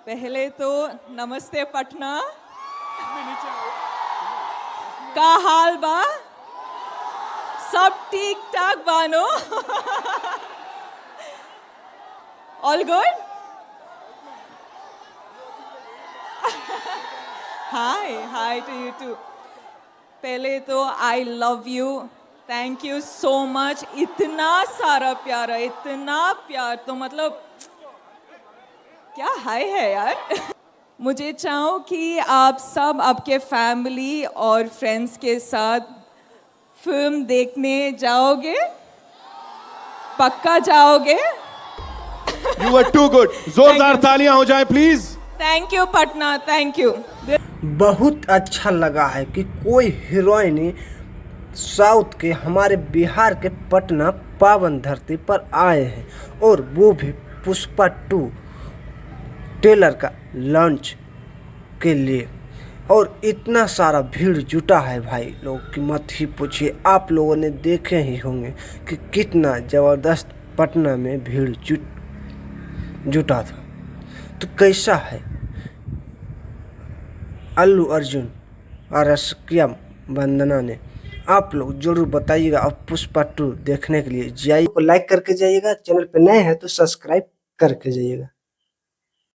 पहले तो नमस्ते पटना का हाल बा सब ठीक ठाक बानो all good hi to you too पहले तो I love you thank you so much इतना सारा प्यार है इतना प्यार तो मतलब क्या हाय है यार मुझे चाहो कि आप सब आपके फैमिली और फ्रेंड्स के साथ फिल्म देखने जाओगे पक्का जाओगे You were too good. जोरदार तालियां हो जाए please. Thank you Patna thank you बहुत अच्छा लगा है कि कोई हीरोइन साउथ के हमारे बिहार के पटना पावन धरती पर आए हैं और वो भी पुष्पा 2 ट्रेलर का लॉन्च के लिए और इतना सारा भीड़ जुटा है भाई लोग की मत ही पूछिए। आप लोगों ने देखे ही होंगे कि कितना ज़बरदस्त पटना में भीड़ जुटा था। तो कैसा है अल्लू अर्जुन और रसिया वंदना ने, आप लोग जरूर बताइएगा। अब पुष्पा 2 देखने के लिए जाइए, लाइक करके जाइएगा, चैनल पे नए हैं तो सब्सक्राइब करके जाइएगा।